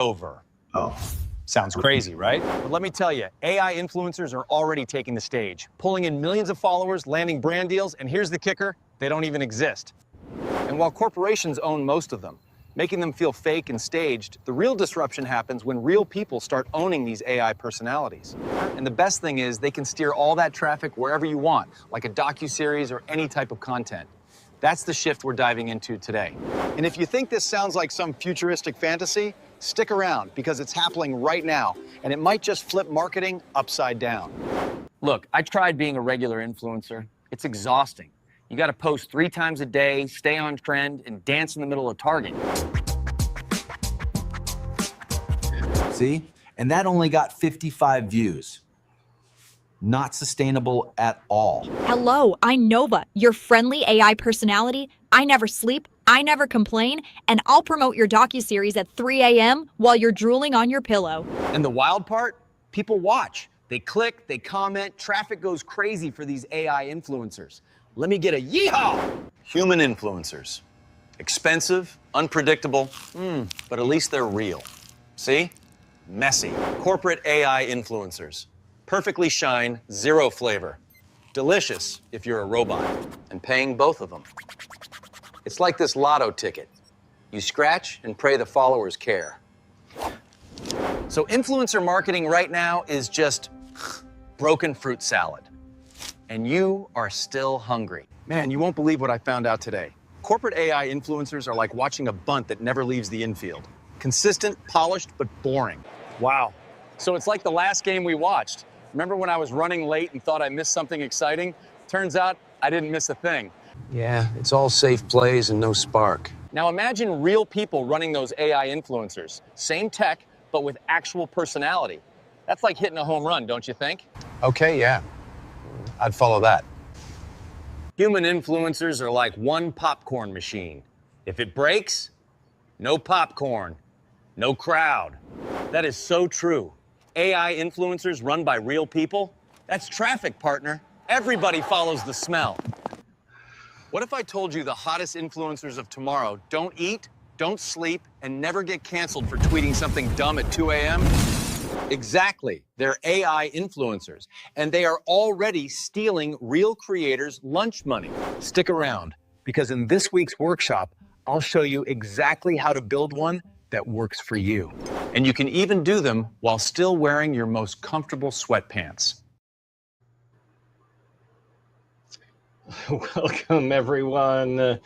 over. Oh. Sounds crazy, right? But let me tell you, AI influencers are already taking the stage, pulling in millions of followers, landing brand deals, and here's the kicker, they don't even exist. And while corporations own most of them, making them feel fake and staged, the real disruption happens when real people start owning these AI personalities. And the best thing is they can steer all that traffic wherever you want, like a docuseries or any type of content. That's the shift we're diving into today. And if you think this sounds like some futuristic fantasy, stick around because it's happening right now, and it might just flip marketing upside down. Look, I tried being a regular influencer. It's exhausting. You gotta post 3 times a day, stay on trend, and dance in the middle of Target. See? And that only got 55 views. Not sustainable at all. Hello, I'm Nova, your friendly AI personality. I never sleep, I never complain, and I'll promote your docuseries at 3 a.m. while you're drooling on your pillow. And the wild part? People watch. They click, they comment, traffic goes crazy for these AI influencers. Let me get a yeehaw! Human influencers. Expensive, unpredictable, but at least they're real. See? Messy. Corporate AI influencers. Perfectly shine, zero flavor. Delicious if you're a robot, and paying both of them. It's like this lotto ticket. You scratch and pray the followers care. So influencer marketing right now is just broken fruit salad. And you are still hungry. Man, you won't believe what I found out today. Corporate AI influencers are like watching a bunt that never leaves the infield. Consistent, polished, but boring. Wow. So it's like the last game we watched. Remember when I was running late and thought I missed something exciting? Turns out I didn't miss a thing. Yeah, it's all safe plays and no spark. Now imagine real people running those AI influencers. Same tech, but with actual personality. That's like hitting a home run, don't you think? Okay, yeah. I'd follow that. Human influencers are like one popcorn machine. If it breaks, no popcorn, no crowd. That is so true. AI influencers run by real people? That's traffic, partner. Everybody follows the smell. What if I told you the hottest influencers of tomorrow don't eat, don't sleep, and never get canceled for tweeting something dumb at 2 a.m.? Exactly. They're AI influencers, and they are already stealing real creators' lunch money. Stick around, because in this week's workshop, I'll show you exactly how to build one that works for you. And you can even do them while still wearing your most comfortable sweatpants. Welcome, everyone,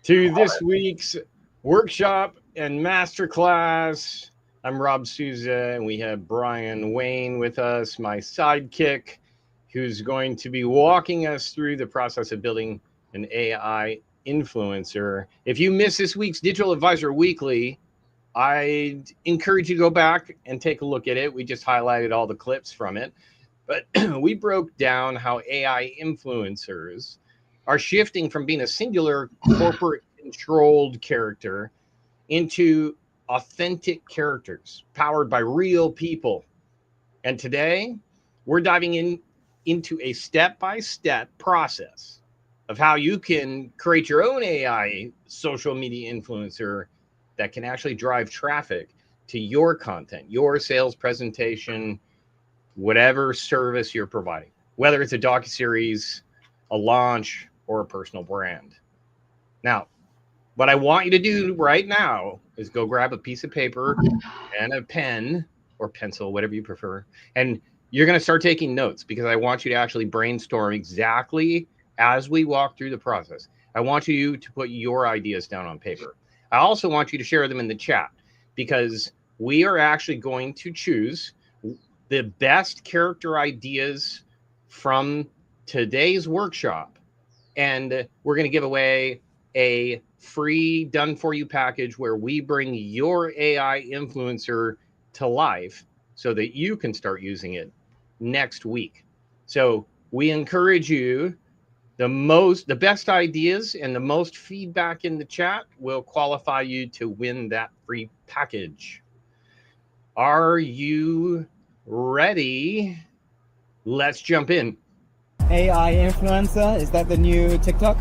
to this week's workshop and masterclass. I'm Rob Souza, and we have Brian Wayne with us, my sidekick, who's going to be walking us through the process of building an AI influencer. If you missed this week's Digital Advisor Weekly, I'd encourage you to go back and take a look at it. We just highlighted all the clips from it. But we broke down how AI influencers are shifting from being a singular corporate-controlled character into authentic characters powered by real people. And today, we're diving into a step-by-step process of how you can create your own AI social media influencer that can actually drive traffic to your content, your sales presentation, whatever service you're providing, whether it's a docuseries, a launch, or a personal brand. Now, what I want you to do right now is go grab a piece of paper and a pen or pencil, whatever you prefer, and you're going to start taking notes because I want you to actually brainstorm exactly as we walk through the process. I want you to put your ideas down on paper. I also want you to share them in the chat because we are actually going to choose the best character ideas from today's workshop. And we're going to give away a free done for you package where we bring your AI influencer to life so that you can start using it next week. So we encourage you, the best ideas and the most feedback in the chat will qualify you to win that free package. Are you ready? Let's jump in. AI influencer, is that the new TikTok?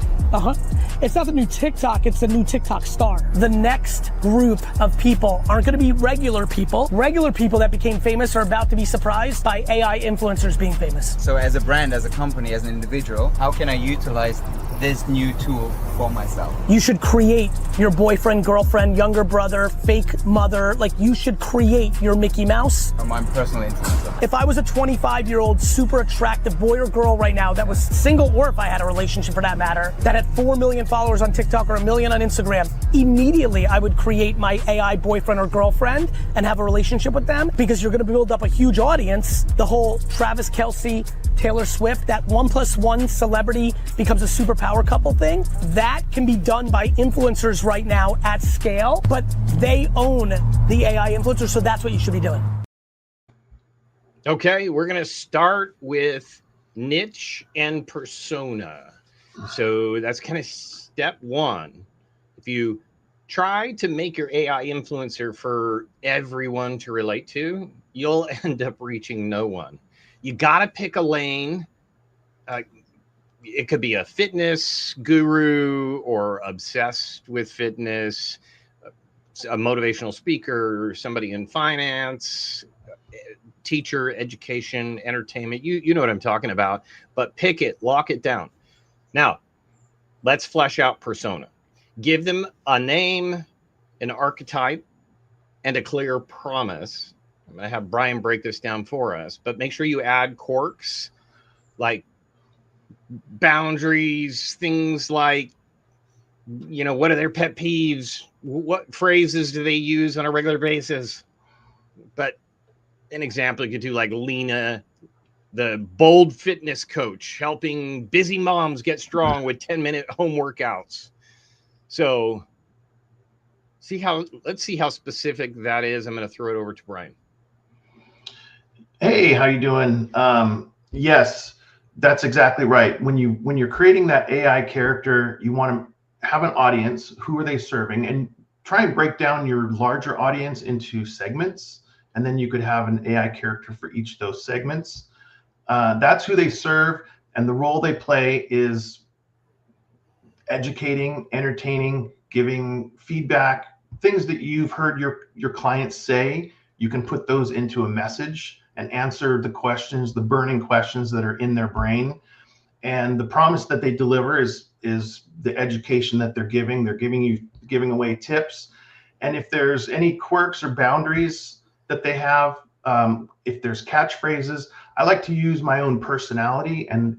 It's not the new TikTok, it's the new TikTok star. The next group of people aren't gonna be regular people. Regular people that became famous are about to be surprised by AI influencers being famous. So as a brand, as a company, as an individual, how can I utilize this new tool for myself? You should create your boyfriend, girlfriend, younger brother, fake mother. Like, you should create your Mickey Mouse. Or my personal influencer. If I was a 25-year-old super attractive boy or girl right now that was single, or if I had a relationship for that matter, that had 4 million followers on TikTok or 1 million on Instagram, immediately I would create my AI boyfriend or girlfriend and have a relationship with them, because you're gonna build up a huge audience. The whole Travis Kelce, Taylor Swift, that 1+1 celebrity becomes a superpower couple thing, that can be done by influencers right now at scale, but they own the AI influencers, so that's what you should be doing. Okay, we're going to start with niche and persona. So that's kind of step one. If you try to make your AI influencer for everyone to relate to, you'll end up reaching no one. You got to pick a lane. It could be a fitness guru or obsessed with fitness, a motivational speaker, somebody in finance, teacher, education, entertainment. You know what I'm talking about, but pick it, lock it down. Now, let's flesh out persona. Give them a name, an archetype, and a clear promise. I'm going to have Brian break this down for us, but make sure you add quirks like boundaries, things like, you know, what are their pet peeves? What phrases do they use on a regular basis? But an example you could do, like Lena, the bold fitness coach, helping busy moms get strong with 10-minute home workouts. So let's see how specific that is. I'm going to throw it over to Brian. Hey, how you doing? Yes, that's exactly right. When you're creating that AI character, you want to have an audience. Who are they serving? And try and break down your larger audience into segments. And then you could have an AI character for each of those segments. That's who they serve. And the role they play is educating, entertaining, giving feedback, things that you've heard your clients say. You can put those into a message and answer the questions, the burning questions that are in their brain. And the promise that they deliver is the education that they're giving. They're giving away tips. And if there's any quirks or boundaries that they have, if there's catchphrases, I like to use my own personality and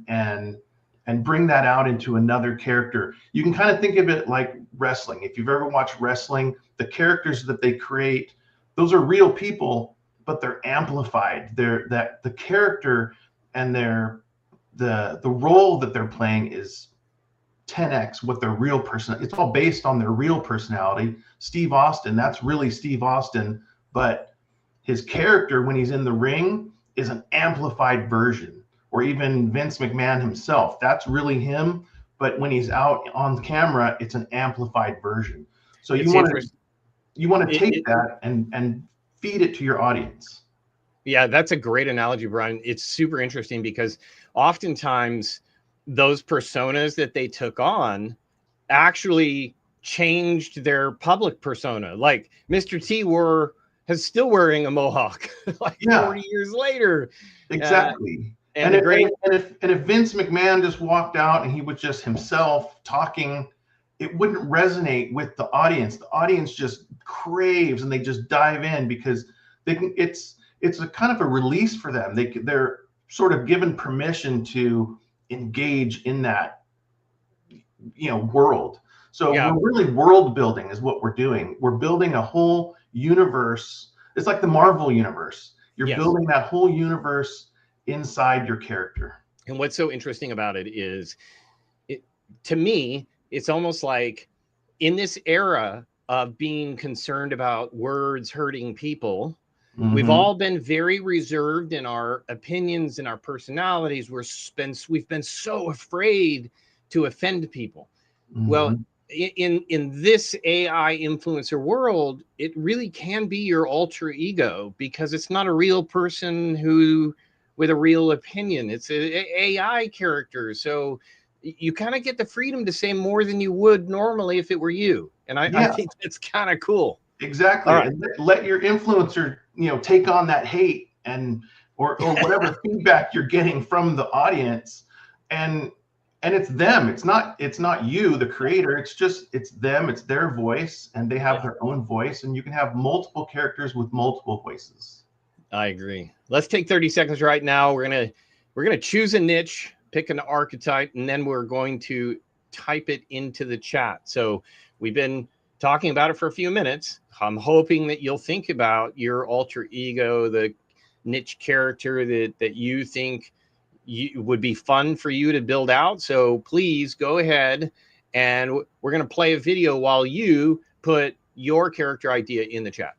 bring that out into another character. You can kind of think of it like wrestling. If you've ever watched wrestling, the characters that they create, those are real people, but they're amplified. The character and the role that they're playing is 10x what their real person. It's all based on their real personality. Steve Austin, that's really Steve Austin, but his character when he's in the ring is an amplified version. Or even Vince McMahon himself, that's really him, but when he's out on camera, it's an amplified version. So you want to take that and feed it to your audience. Yeah, that's a great analogy, Brian. It's super interesting because oftentimes those personas that they took on actually changed their public persona. Like Mr. T is still wearing a mohawk like 40 years later. Exactly. And if Vince McMahon just walked out and he was just himself talking, it wouldn't resonate with the audience. The audience just craves and they just dive in because it's a kind of a release for them. They're sort of given permission to engage in that, world. So we're really world building is what we're doing. We're building a whole universe. It's like the Marvel universe. You're building that whole universe inside your character. And what's so interesting about it is, to me, it's almost like in this era of being concerned about words hurting people, we've all been very reserved in our opinions and our personalities. We've been so afraid to offend people. Well, in this AI influencer world, it really can be your alter ego because it's not a real person with a real opinion. It's an AI character. So you kind of get the freedom to say more than you would normally if it were you. And I Yeah. think that's kind of cool. Exactly. All right. And let your influencer, take on that hate and or whatever feedback you're getting from the audience, and it's them. It's not you, the creator. It's them. It's their voice, and they have their own voice, and you can have multiple characters with multiple voices. I agree. Let's take 30 seconds right now. We're gonna choose a niche, pick an archetype, and then we're going to type it into the chat. So we've been talking about it for a few minutes. I'm hoping that you'll think about your alter ego, the niche character that you think would be fun for you to build out. So please go ahead, and we're going to play a video while you put your character idea in the chat.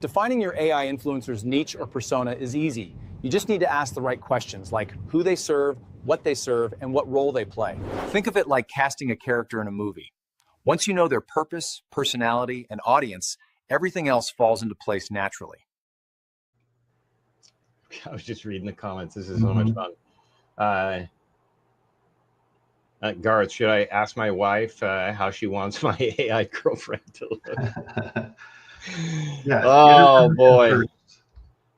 Defining your AI influencer's niche or persona is easy. You just need to ask the right questions, like who they serve, and what role they play. Think of it like casting a character in a movie. Once you know their purpose, personality, and audience, everything else falls into place naturally. I was just reading the comments. This is so much fun. Garth, should I ask my wife how she wants my AI girlfriend to look? Yeah. Oh boy.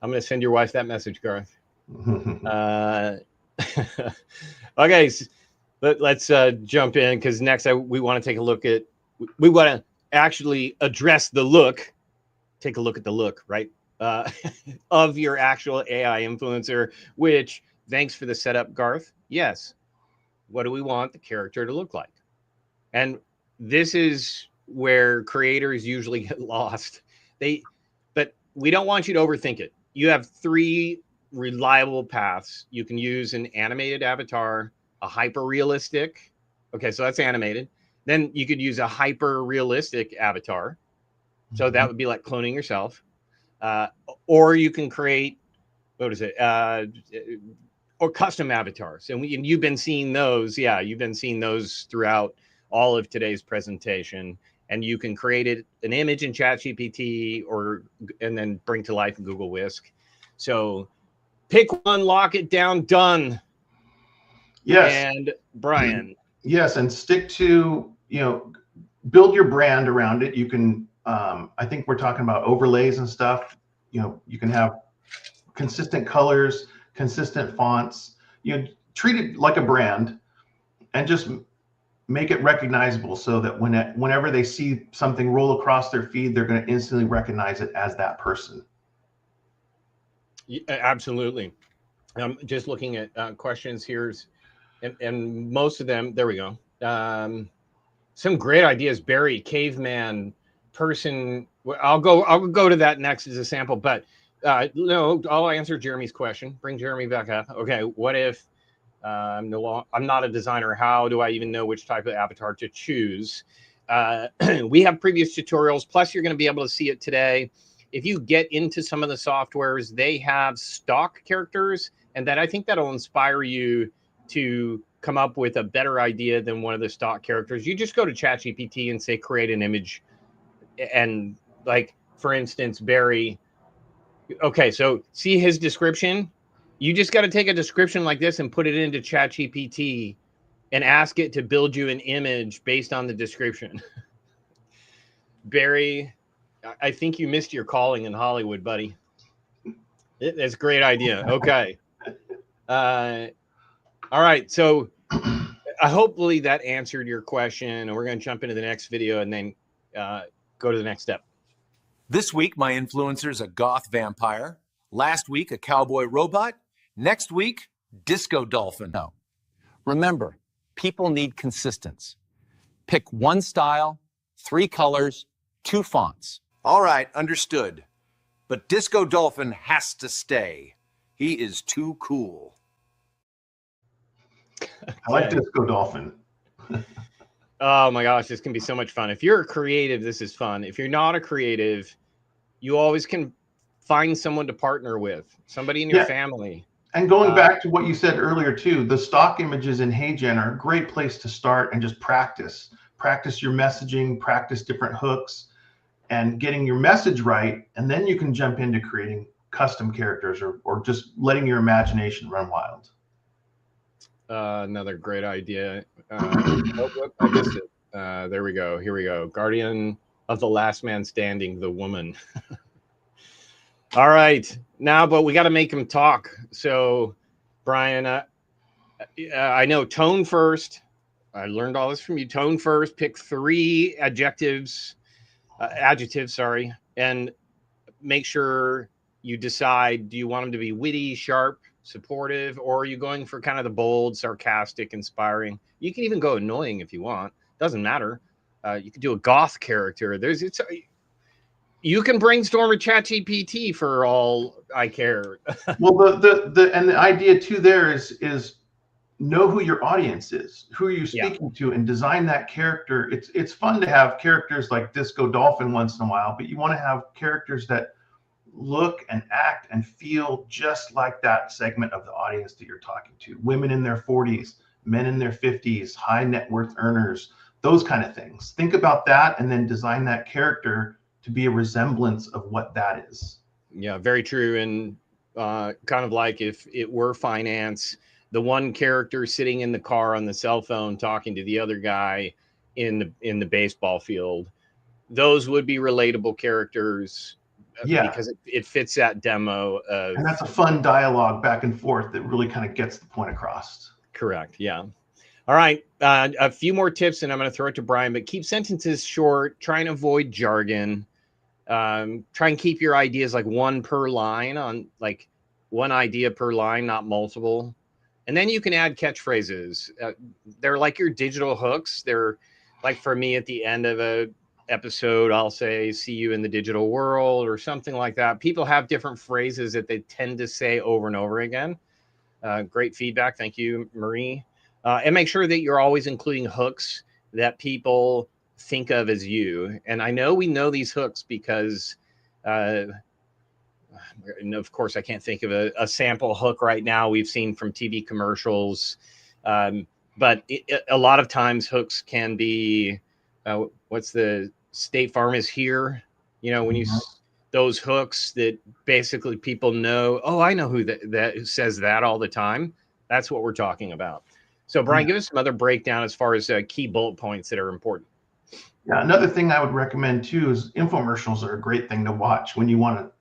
I'm going to send your wife that message, Garth. Okay, so let's jump in, because next we want to take a look at, we want to actually address the look, take a look at the look, right, of your actual AI influencer, which, thanks for the setup, Garth. Yes. What do we want the character to look like? And this is where creators usually get lost. But we don't want you to overthink it. You have 3 reliable paths. You can use an animated avatar, a hyper realistic. Okay, so that's animated. Then you could use a hyper realistic avatar. So that would be like cloning yourself. Or you can create, what is it? Or custom avatars. And you've been seeing those. Yeah, you've been seeing those throughout all of today's presentation. And you can create an image in ChatGPT and then bring to life in Google Whisk. So pick one, lock it down, done. Yes. And Brian. Yes, and stick to, build your brand around it. You can, I think we're talking about overlays and stuff. You can have consistent colors, consistent fonts. Treat it like a brand, and just make it recognizable, so that whenever they see something roll across their feed, they're going to instantly recognize it as that person. Yeah, absolutely. I'm just looking at questions here, and most of them, there we go. Some great ideas. Barry, caveman, person. I'll go to that next as a sample, but no, I'll answer Jeremy's question. Bring Jeremy back up. Okay, what if I'm not a designer? How do I even know which type of avatar to choose? We have previous tutorials, plus you're going to be able to see it today. If you get into some of the softwares, they have stock characters, and I think that'll inspire you to come up with a better idea than one of the stock characters. You just go to ChatGPT and say, create an image. And like, for instance, Barry, okay, so see his description? You just got to take a description like this and put it into ChatGPT and ask it to build you an image based on the description. Barry, I think you missed your calling in Hollywood, buddy. That's a great idea. Okay. All right. So hopefully that answered your question, and we're going to jump into the next video and then go to the next step. This week, my influencer's a goth vampire. Last week, a cowboy robot. Next week, disco dolphin. No. Remember, people need consistency. Pick one style, 3 colors, 2 fonts. All right, understood. But disco dolphin has to stay. He is too cool. I like disco dolphin. Oh my gosh, this can be so much fun. If you're a creative, this is fun. If you're not a creative, you always can find someone to partner with, somebody in your family. And going back to what you said earlier too, the stock images in HeyGen are a great place to start and just practice. Practice your messaging, practice different hooks, and getting your message right. And then you can jump into creating custom characters or just letting your imagination run wild. Another great idea. Whoop, I missed it. There we go. Here we go. Guardian of the Last Man Standing, the woman. All right. Now, but we got to make him talk. So, Brian, I know tone first. I learned all this from you. Tone first. Pick 3 adjectives, sorry, and make sure you decide, do you want them to be witty, sharp, supportive, or are you going for kind of the bold, sarcastic, inspiring? You can even go annoying if you want. Doesn't matter. You can do a goth character. You can brainstorm with ChatGPT for all I care. Well, the idea too there is know who your audience is, who are you speaking to, and design that character. It's fun to have characters like Disco Dolphin once in a while, but you want to have characters that look and act and feel just like that segment of the audience that you're talking to. Women in their 40s, men in their 50s, high net worth earners, those kind of things. Think about that and then design that character to be a resemblance of what that is. Yeah, very true. And kind of like if it were finance, the one character sitting in the car on the cell phone talking to the other guy in the baseball field, those would be relatable characters. Yeah, because it fits that demo of, and that's a fun dialogue back and forth that really kind of gets the point across. Correct. Yeah. All right. A few more tips, and I'm going to throw it to Brian, but keep sentences short. Try and avoid jargon. Try and keep your ideas like one per line, on like one idea per line, not multiple. And then you can add catchphrases. They're like your digital hooks. They're like, for me, at the end of a episode, I'll say, see you in the digital world, or something like that. People have different phrases that they tend to say over and over again. Great feedback. Thank you, Marie. And make sure that you're always including hooks that people think of as you. And I know we know these hooks because, and of course, I can't think of a sample hook right now we've seen from TV commercials. But a lot of times hooks can be, what's the State Farm is here? You know, when you, those hooks that basically people know, oh, I know who that says that all the time. That's what we're talking about. So, Brian, give us some other breakdown as far as key bullet points that are important. Yeah, another thing I would recommend too is infomercials are a great thing to watch when you want to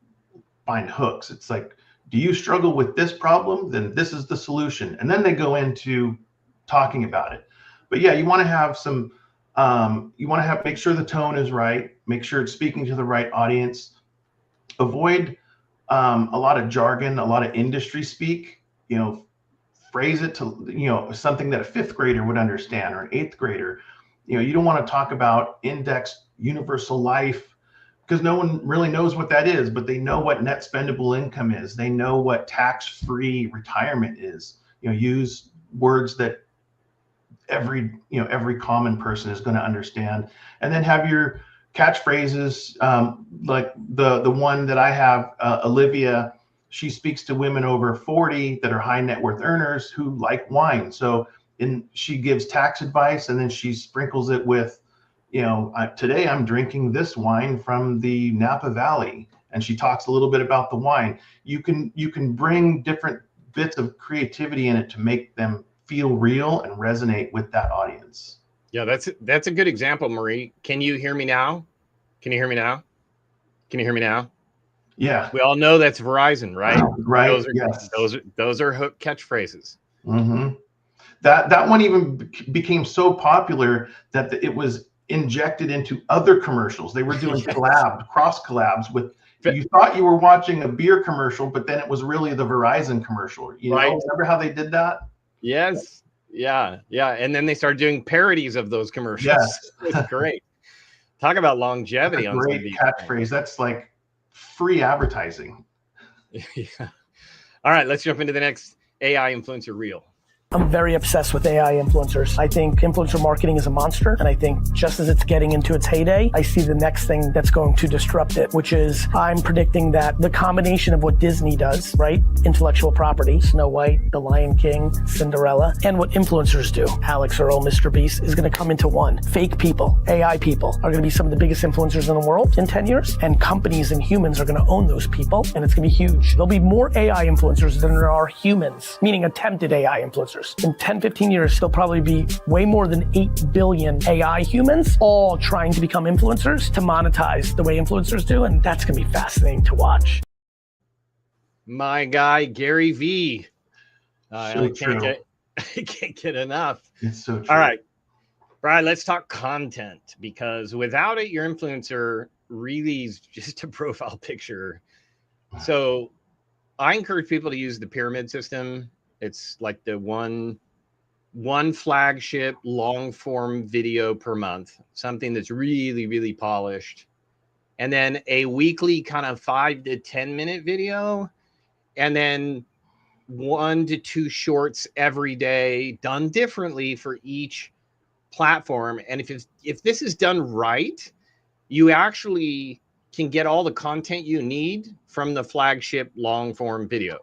find hooks. It's like, do you struggle with this problem? Then this is the solution. And then they go into talking about it. But yeah, you want to have some, make sure the tone is right, make sure it's speaking to the right audience. Avoid a lot of jargon, a lot of industry speak, you know, phrase it to, you know, something that a 5th grader would understand, or an 8th grader. You know, you don't want to talk about indexed universal life because no one really knows what that is, but they know what net spendable income is. They know what tax-free retirement is. You know, use words that every common person is going to understand, and then have your catchphrases, like the one that I have, Olivia. She speaks to women over 40 that are high net worth earners who like wine. So she gives tax advice, and then she sprinkles it with, you know, today I'm drinking this wine from the Napa Valley, and she talks a little bit about the wine. You can bring different bits of creativity in it to make them feel real and resonate with that audience. Yeah, that's a good example, Marie. Can you hear me now? Can you hear me now? Can you hear me now? Yeah. We all know that's Verizon, right? Right. Those are hook catchphrases. Mm-hmm. That one even became so popular that it was injected into other commercials. They were doing cross collabs with. You thought you were watching a beer commercial, but then it was really the Verizon commercial. You know, remember how they did that? Yes. Yeah. And then they started doing parodies of those commercials. Yes. It's great. Talk about longevity on great catchphrase. That's like free advertising. Yeah. All right, let's jump into the next AI influencer reel. I'm very obsessed with AI influencers. I think influencer marketing is a monster, and I think just as it's getting into its heyday, I see the next thing that's going to disrupt it, which is I'm predicting that the combination of what Disney does, right? Intellectual property, Snow White, The Lion King, Cinderella, and what influencers do, Alex Earl, Mr. Beast, is gonna come into one. Fake people, AI people, are gonna be some of the biggest influencers in the world in 10 years, and companies and humans are gonna own those people, and it's gonna be huge. There'll be more AI influencers than there are humans, meaning attempted AI influencers. influencers. In 10, 15 years, there'll probably be way more than 8 billion AI humans all trying to become influencers to monetize the way influencers do. And that's going to be fascinating to watch. My guy, Gary V. So true. I can't get enough. It's so true. All right. Brian, let's talk content, because without it, your influencer really is just a profile picture. So I encourage people to use the pyramid system. It's like the one flagship long form video per month, something that's really, really polished. And then a weekly kind of 5 to 10 minute video. And then 1 to 2 shorts every day, done differently for each platform. And if this is done right, you actually can get all the content you need from the flagship long form video,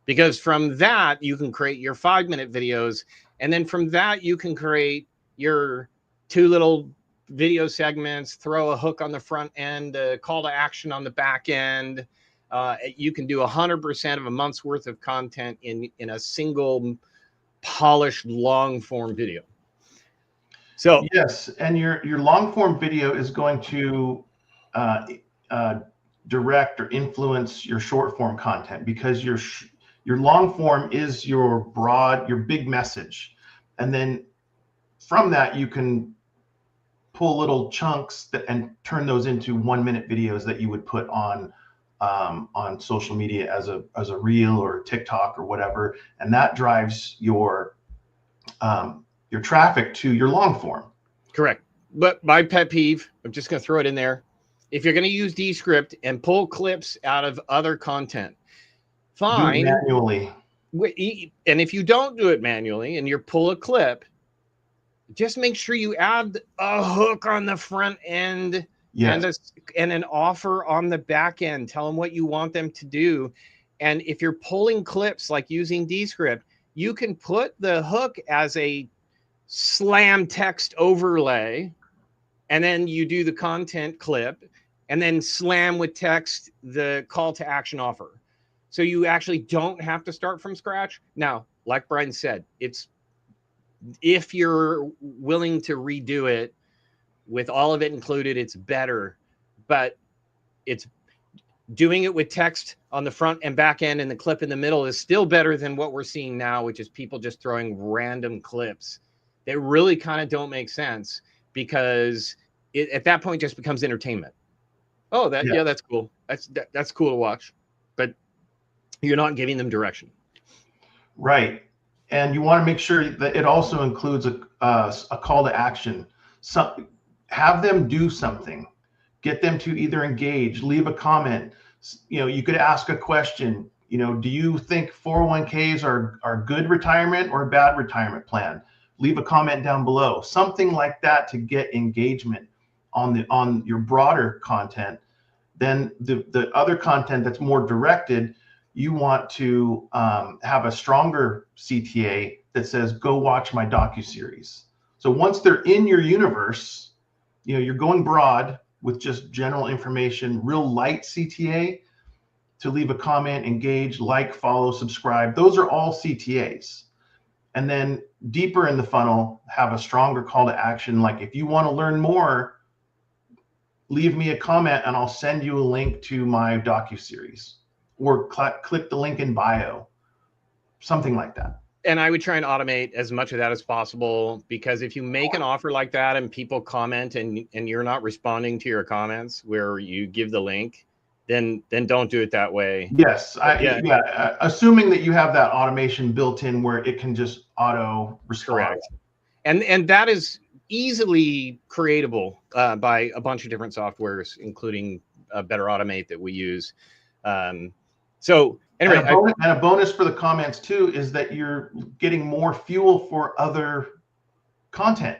because from that you can create your 5-minute videos, and then from that you can create your 2 little video segments, throw a hook on the front end, a call to action on the back end. You can do 100% of a month's worth of content in a single polished long form video. So yes, and your long form video is going to direct or influence your short form content, because your long form is your big message, and then from that you can pull little chunks and turn those into 1-minute videos that you would put on social media as a reel or TikTok or whatever, and that drives your traffic to your long form. Correct. But my pet peeve, I'm just going to throw it in there. If you're going to use Descript and pull clips out of other content, fine. Do it manually. And if you don't do it manually and you pull a clip, just make sure you add a hook on the front end. Yes. And an offer on the back end. Tell them what you want them to do. And if you're pulling clips like using Descript, you can put the hook as a slam text overlay, and then you do the content clip, and then slam with text the call to action offer. So you actually don't have to start from scratch. Now, like Brian said, it's if you're willing to redo it with all of it included, it's better, but it's doing it with text on the front and back end and the clip in the middle is still better than what we're seeing now, which is people just throwing random clips that really kind of don't make sense, because it at that point just becomes entertainment. Oh, that's cool. That's cool to watch, but you're not giving them direction. Right. And you want to make sure that it also includes a call to action. Have them do something. Get them to either engage, leave a comment. You could ask a question. Do you think 401ks are good retirement or a bad retirement plan? Leave a comment down below. Something like that to get engagement on your broader content. Then the other content that's more directed, you want to have a stronger CTA that says, go watch my docuseries. So once they're in your universe, you're going broad with just general information, real light CTA to leave a comment, engage, like, follow, subscribe. Those are all CTAs. And then deeper in the funnel, have a stronger call to action. Like, if you want to learn more, leave me a comment and I'll send you a link to my docuseries, or click the link in bio, something like that. And I would try and automate as much of that as possible, because if you make an offer like that and people comment and you're not responding to your comments where you give the link, then don't do it that way. Yes, assuming that you have that automation built in where it can just auto respond. Correct. And that is easily creatable by a bunch of different softwares, including Better Automate that we use. So anyway, and a bonus for the comments too is that you're getting more fuel for other content,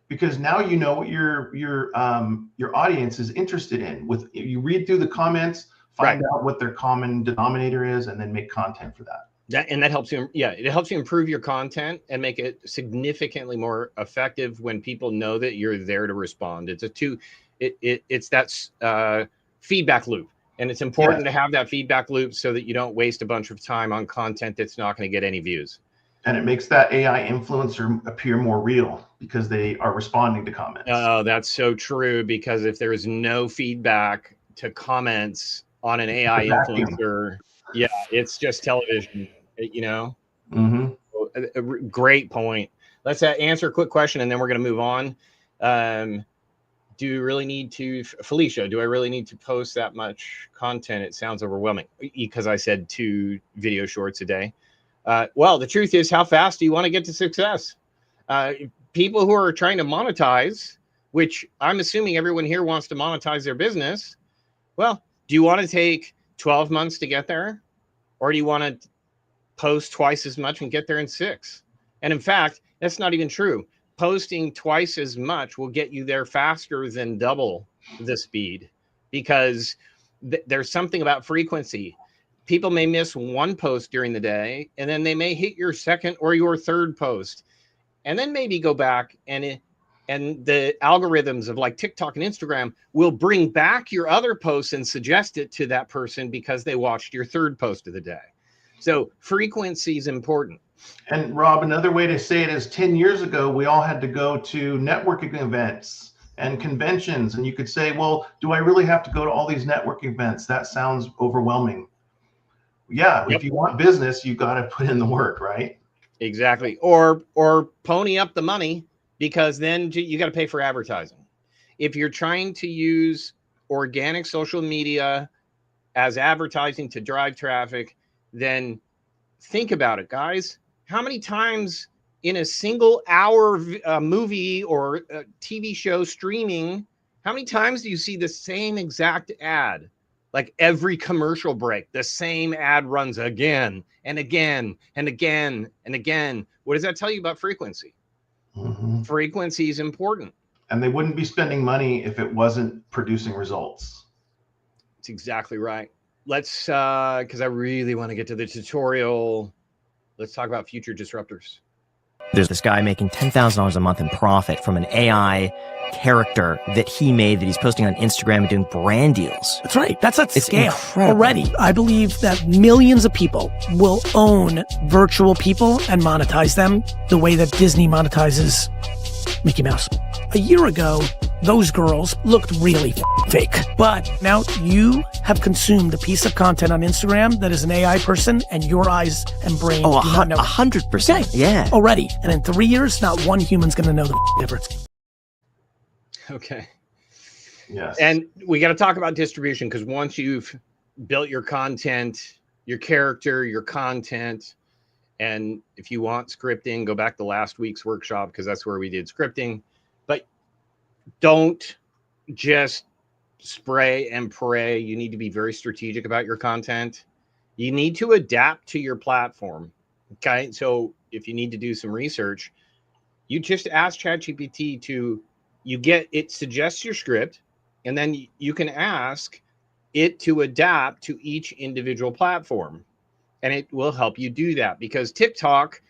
because now you know what your audience is interested in. You read through the comments, find out what their common denominator is, and then make content for that. And that helps you. Yeah, it helps you improve your content and make it significantly more effective when people know that you're there to respond. It's it's that feedback loop. And it's important to have that feedback loop so that you don't waste a bunch of time on content that's not going to get any views. And it makes that AI influencer appear more real because they are responding to comments. Oh, that's so true. Because if there's no feedback to comments on an AI influencer, yeah, it's just television, you know? Great point. Let's answer a quick question and then we're going to move on. Do you really need to, Felicia, do I really need to post that much content? It sounds overwhelming because I said 2 video shorts a day. Well, the truth is, how fast do you want to get to success? People who are trying to monetize, which I'm assuming everyone here wants to monetize their business. Well, do you want to take 12 months to get there? Or do you want to post twice as much and get there in 6? And in fact, that's not even true. Posting twice as much will get you there faster than double the speed, because there's something about frequency. People may miss one post during the day, and then they may hit your second or your third post, and then maybe go back and the algorithms of like TikTok and Instagram will bring back your other posts and suggest it to that person because they watched your third post of the day. So frequency is important. And Rob, another way to say it is 10 years ago, we all had to go to networking events and conventions. And you could say, well, do I really have to go to all these networking events? That sounds overwhelming. Yeah, Yep. If you want business, you got to put in the work, right? Exactly. Or pony up the money, because then you got to pay for advertising. If you're trying to use organic social media as advertising to drive traffic, then think about it, guys. How many times in a single hour movie or TV show streaming, how many times do you see the same exact ad? Like every commercial break, the same ad runs again and again and again and again. What does that tell you about frequency? Frequency is important. And they wouldn't be spending money if it wasn't producing results. That's exactly right. Let's, because I really want to get to the tutorial. Let's talk about future disruptors. There's this guy making $10,000 a month in profit from an AI character that he made that he's posting on Instagram and doing brand deals. That's right. That's at It's scale incredible. already. I believe that millions of people will own virtual people and monetize them the way that Disney monetizes Mickey Mouse. A year ago, those girls looked really fake. But now you have consumed a piece of content on Instagram that is an AI person, and your eyes and brain Oh, do not know. 100%. Okay. Yeah. Already. And in 3 years, not one human's going to know the difference. Okay. Yes. And we got to talk about distribution, because once you've built your content, your character, your content, and if you want scripting, go back to last week's workshop, because that's where we did scripting. But don't just spray and pray. You need to be very strategic about your content. You need to adapt to your platform. Okay. So if you need to do some research, you just ask ChatGPT to, it suggests your script, and then you can ask it to adapt to each individual platform, and it will help you do that. Because TikTok,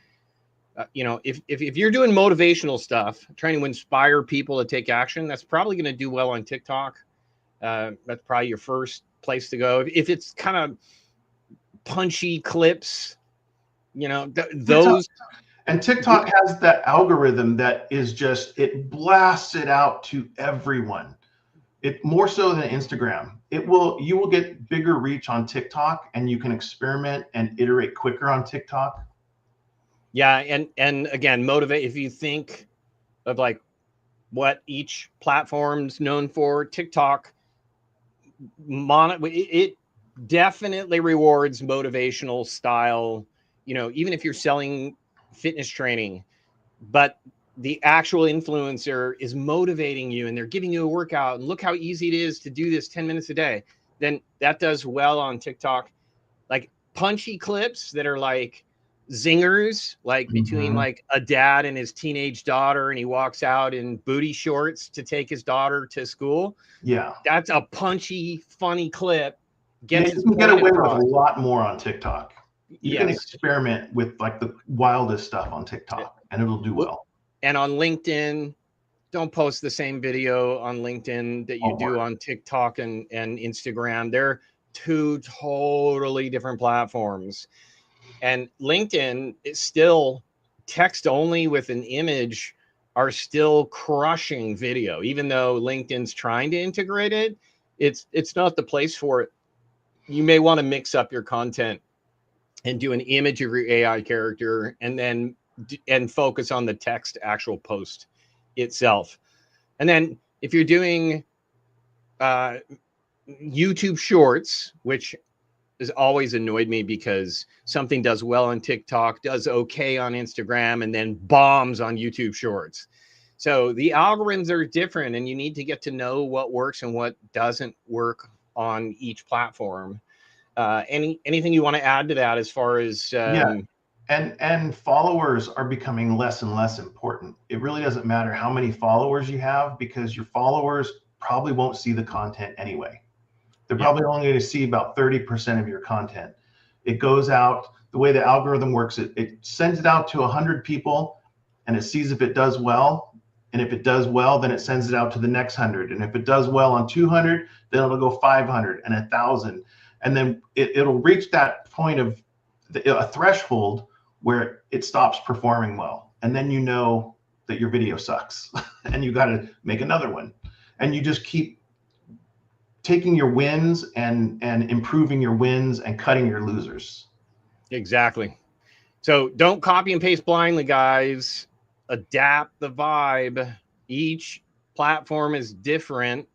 if you're doing motivational stuff, trying to inspire people to take action, that's probably going to do well on TikTok. That's probably your first place to go. If it's kind of punchy clips, those. And TikTok has that algorithm that is just, it blasts it out to everyone. It more so than Instagram. You will get bigger reach on TikTok, and you can experiment and iterate quicker on TikTok. Yeah, and again, motivate. If you think of like what each platform's known for, TikTok, it definitely rewards motivational style. Even if you're selling fitness training, but the actual influencer is motivating you and they're giving you a workout and look how easy it is to do this 10 minutes a day, then that does well on TikTok. Like punchy clips that are like zingers, like between like a dad and his teenage daughter, and he walks out in booty shorts to take his daughter to school. Yeah. That's a punchy, funny clip. You can get away with a lot more on TikTok. You can experiment with like the wildest stuff on TikTok, and it'll do well. And on LinkedIn, don't post the same video on LinkedIn that you do on TikTok and Instagram. They're two totally different platforms. And LinkedIn is still text only with an image are still crushing video, even though LinkedIn's trying to integrate it. It's not the place for it. You may want to mix up your content and do an image of your AI character and then focus on the text actual post itself. And then if you're doing YouTube shorts, which has always annoyed me because something does well on TikTok, does okay on Instagram, and then bombs on YouTube shorts. So the algorithms are different, and you need to get to know what works and what doesn't work on each platform. Anything you want to add to that as far as and followers are becoming less and less important. It really doesn't matter how many followers you have, because your followers probably won't see the content anyway. They're probably only going to see about 30% of your content. It goes out, the way the algorithm works, it sends it out to 100 people, and it sees if it does well. And if it does well, then it sends it out to the next 100. And if it does well on 200, then it'll go 500 and 1,000. And then it'll reach that point of a threshold where it stops performing well. And then you know that your video sucks and you got to make another one. And you just keep taking your wins and improving your wins and cutting your losers. Exactly. So don't copy and paste blindly, guys. Adapt the vibe. Each platform is different.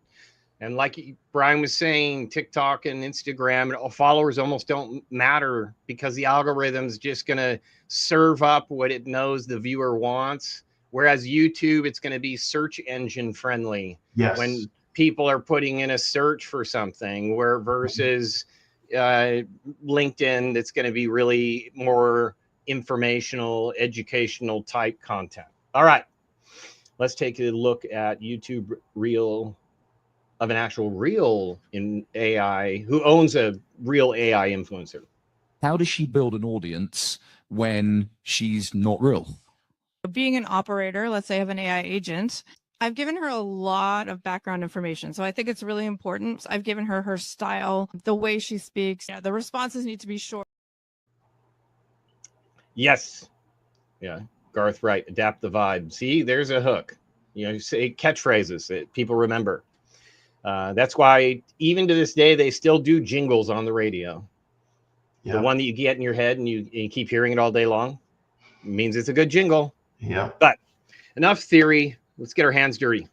And like Brian was saying, TikTok and Instagram, followers almost don't matter because the algorithm's just going to serve up what it knows the viewer wants. Whereas YouTube, it's going to be search engine friendly. Yes. When people are putting in a search for something, where versus LinkedIn, that's going to be really more informational, educational type content. All right, let's take a look at YouTube reel of an actual real in AI who owns a real AI influencer. How does she build an audience when she's not real? Being an operator, let's say I have an AI agent, I've given her a lot of background information. So I think it's really important. I've given her her style, the way she speaks. Yeah, the responses need to be short. Yes. Yeah. Garth, right. Adapt the vibe. See, there's a hook. You know, say catchphrases that people remember. That's why even to this day, they still do jingles on the radio. Yeah. The one that you get in your head and you keep hearing it all day long means it's a good jingle. Yeah. But enough theory. Let's get our hands dirty.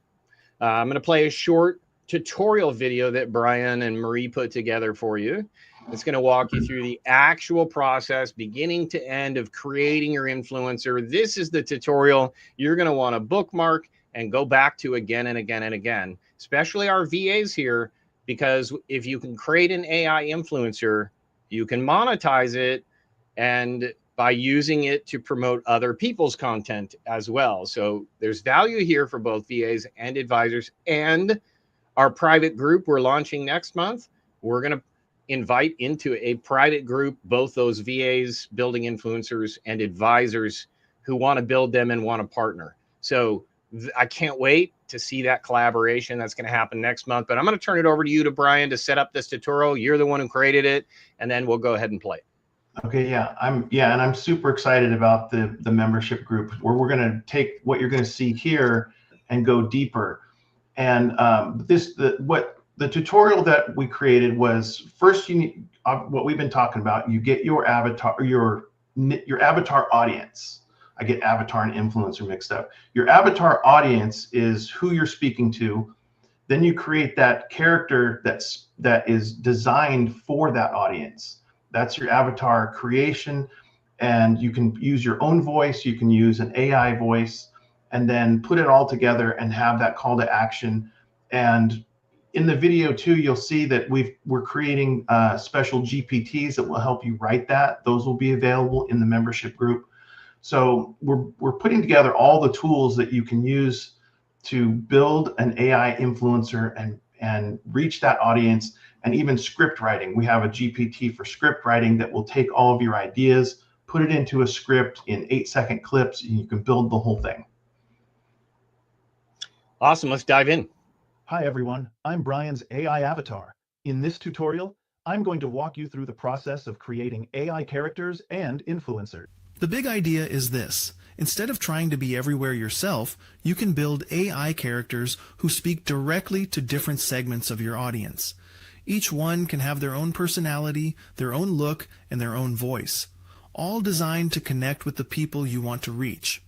I'm going to play a short tutorial video that Brian and Marie put together for you. It's going to walk you through the actual process, beginning to end, of creating your influencer. This is the tutorial you're going to want to bookmark and go back to again and again and again, especially our VAs here, because if you can create an AI influencer, you can monetize it, and by using it to promote other people's content as well. So there's value here for both VAs and advisors. And our private group we're launching next month, we're going to invite into a private group both those VAs, building influencers, and advisors who want to build them and want to partner. So I can't wait to see that collaboration that's going to happen next month. But I'm going to turn it over to you, to Brian, to set up this tutorial. You're the one who created it, and then we'll go ahead and play it. Okay, yeah, and I'm super excited about the membership group, where we're going to take what you're going to see here and go deeper. And the tutorial that we created was, first you need what we've been talking about. You get your avatar, your avatar audience. I get avatar and influencer mixed up. Your avatar audience is who you're speaking to. Then you create that character that is designed for that audience. That's your avatar creation, and you can use your own voice, you can use an AI voice, and then put it all together and have that call to action. And in the video too, you'll see that we're creating special GPTs that will help you write that. Those will be available in the membership group. So we're putting together all the tools that you can use to build an AI influencer and reach that audience. And even script writing. We have a GPT for script writing that will take all of your ideas, put it into a script in 8-second clips, and you can build the whole thing. Awesome. Let's dive in. Hi, everyone. I'm Brian's AI avatar. In this tutorial, I'm going to walk you through the process of creating AI characters and influencers. The big idea is this. Instead of trying to be everywhere yourself, you can build AI characters who speak directly to different segments of your audience. Each one can have their own personality, their own look, and their own voice, all designed to connect with the people you want to reach.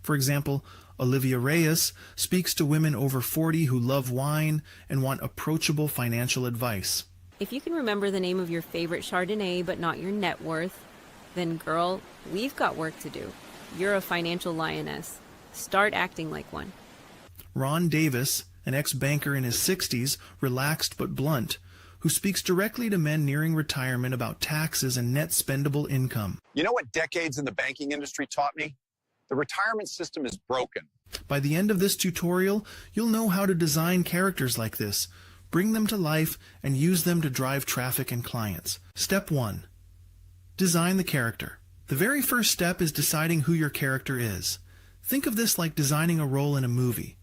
For example, Olivia Reyes speaks to women over 40 who love wine and want approachable financial advice. If you can remember the name of your favorite Chardonnay but not your net worth, then girl, we've got work to do. You're a financial lioness. Start acting like one. Ron Davis, an ex-banker in his 60s, relaxed but blunt, who speaks directly to men nearing retirement about taxes and net spendable income. You know what decades in the banking industry taught me? The retirement system is broken. By the end of this tutorial, you'll know how to design characters like this, bring them to life, and use them to drive traffic and clients. Step 1. Design the character. The very first step is deciding who your character is. Think of this like designing a role in a movie.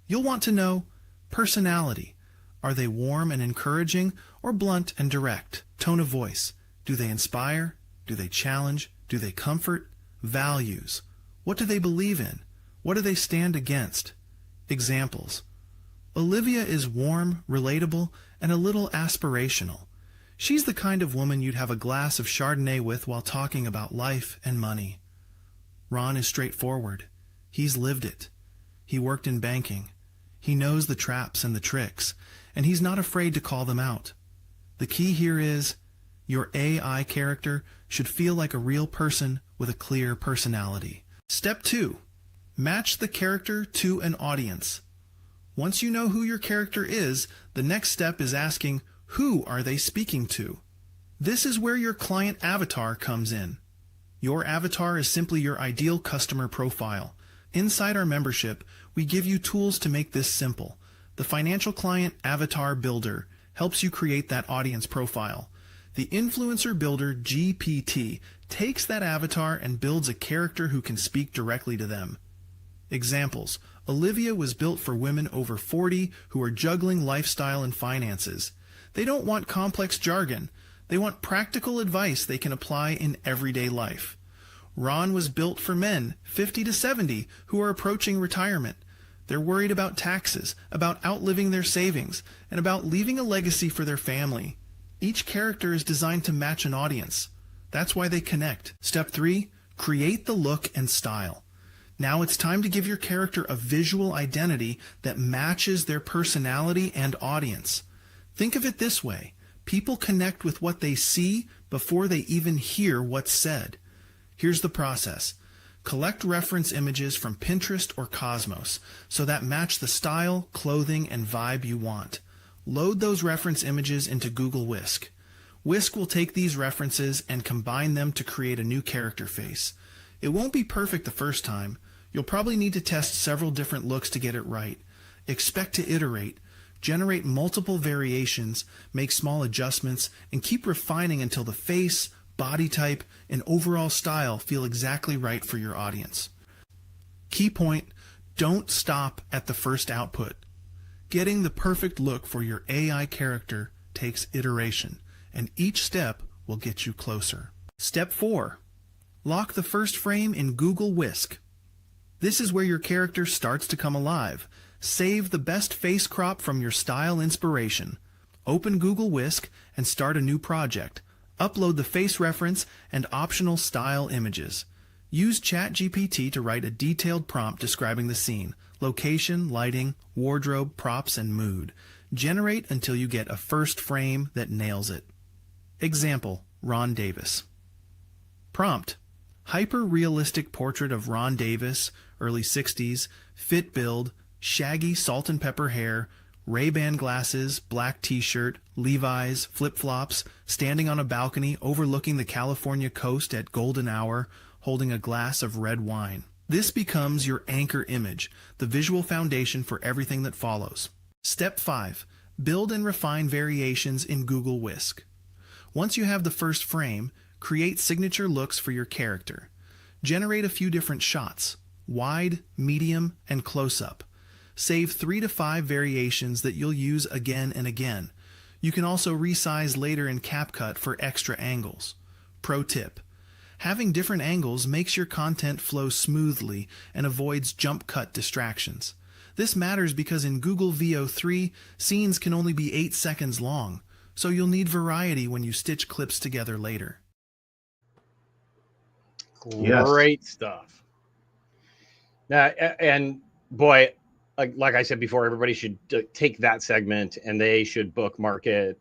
You'll want to know personality. Are they warm and encouraging or blunt and direct? Tone of voice. Do they inspire? Do they challenge? Do they comfort? Values. What do they believe in? What do they stand against? Examples. Olivia is warm, relatable, and a little aspirational. She's the kind of woman you'd have a glass of Chardonnay with while talking about life and money. Ron is straightforward. He's lived it. He worked in banking. He knows the traps and the tricks, and he's not afraid to call them out. The key here is, your AI character should feel like a real person with a clear personality. Step 2. Match the character to an audience. Once you know who your character is, the next step is asking, who are they speaking to? This is where your client avatar comes in. Your avatar is simply your ideal customer profile. Inside our membership, we give you tools to make this simple. The Financial Client Avatar Builder helps you create that audience profile. The Influencer Builder GPT takes that avatar and builds a character who can speak directly to them. Examples. Olivia was built for women over 40 who are juggling lifestyle and finances. They don't want complex jargon. They want practical advice they can apply in everyday life. Ron was built for men 50 to 70 who are approaching retirement. They're worried about taxes, about outliving their savings, and about leaving a legacy for their family. Each character is designed to match an audience. That's why they connect. Step 3. Create the look and style. Now it's time to give your character a visual identity that matches their personality and audience. Think of it this way. People connect with what they see before they even hear what's said. Here's the process. Collect reference images from Pinterest or Cosmos so that match the style, clothing, and vibe you want. Load those reference images into Google Whisk. Whisk will take these references and combine them to create a new character face. It won't be perfect the first time. You'll probably need to test several different looks to get it right. Expect to iterate. Generate multiple variations, make small adjustments, and keep refining until the face, body type, and overall style feel exactly right for your audience. Key point, don't stop at the first output. Getting the perfect look for your AI character takes iteration, and each step will get you closer. Step 4. Lock the first frame in Google Whisk. This is where your character starts to come alive. Save the best face crop from your style inspiration. Open Google Whisk and start a new project. Upload the face reference and optional style images. Use ChatGPT to write a detailed prompt describing the scene, location, lighting, wardrobe, props, and mood. Generate until you get a first frame that nails it. Example, Ron Davis. Prompt: hyper-realistic portrait of Ron Davis, early 60s, fit build, shaggy salt and pepper hair, Ray-Ban glasses, black t-shirt, Levi's, flip-flops, standing on a balcony overlooking the California coast at golden hour, holding a glass of red wine. This becomes your anchor image, the visual foundation for everything that follows. Step 5. Build and refine variations in Google Whisk. Once you have the first frame, create signature looks for your character. Generate a few different shots, wide, medium, and close-up. Save 3 to 5 variations that you'll use again and again. You can also resize later in CapCut for extra angles. Pro tip: having different angles makes your content flow smoothly and avoids jump cut distractions. This matters because in Google VO3, scenes can only be 8 seconds long, so you'll need variety when you stitch clips together later. Great stuff. Now, and boy, like I said before, everybody should take that segment and they should bookmark it,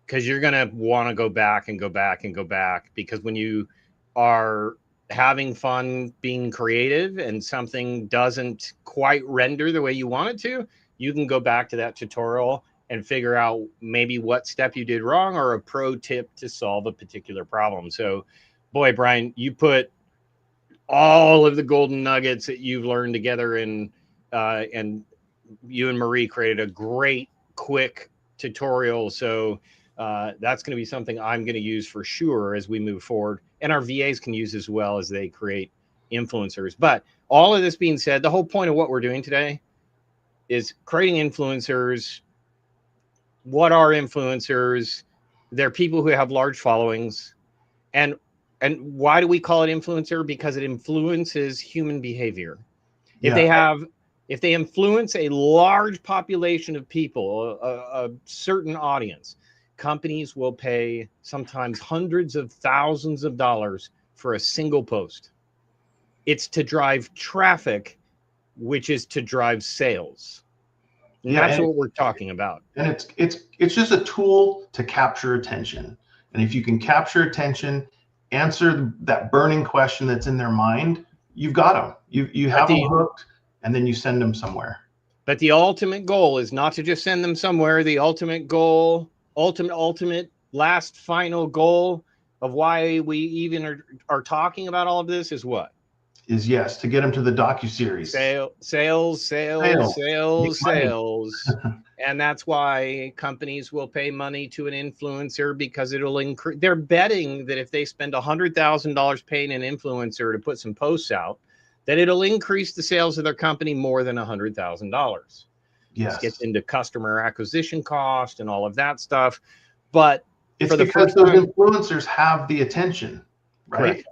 because you're going to want to go back and go back and go back, because when you are having fun being creative and something doesn't quite render the way you want it to, you can go back to that tutorial and figure out maybe what step you did wrong or a pro tip to solve a particular problem. So, boy, Brian, you put all of the golden nuggets that you've learned together, and you and Marie created a great, quick tutorial. So that's going to be something I'm going to use for sure as we move forward, and our VAs can use as well as they create influencers. But all of this being said, the whole point of what we're doing today is creating influencers. What are influencers? They're people who have large followings. And why do we call it influencer? Because it influences human behavior. If they influence a large population of people, a certain audience, companies will pay sometimes hundreds of thousands of dollars for a single post. It's to drive traffic, which is to drive sales. And that's what we're talking about. And it's just a tool to capture attention. And if you can capture attention, answer that burning question that's in their mind, you've got them. You have them hooked, and then you send them somewhere. But the ultimate goal is not to just send them somewhere. The ultimate goal, ultimate last final goal of why we even are talking about all of this is what? Is yes, to get them to the docuseries. Sales. And that's why companies will pay money to an influencer, because it'll increase. They're betting that if they spend $100,000 paying an influencer to put some posts out, that it'll increase the sales of their company more than $100,000. Yes. This gets into customer acquisition cost and all of that stuff. But it's because those influencers have the attention, right? Correct.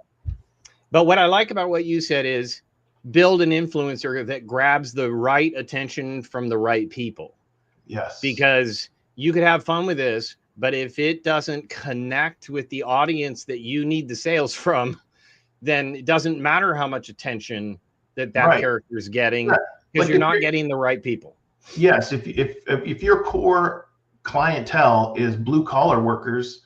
But what I like about what you said is build an influencer that grabs the right attention from the right people. Yes. Because you could have fun with this, but if it doesn't connect with the audience that you need the sales from, then it doesn't matter how much attention that character is getting, because you're not getting the right people. Yes. If your core clientele is blue collar workers,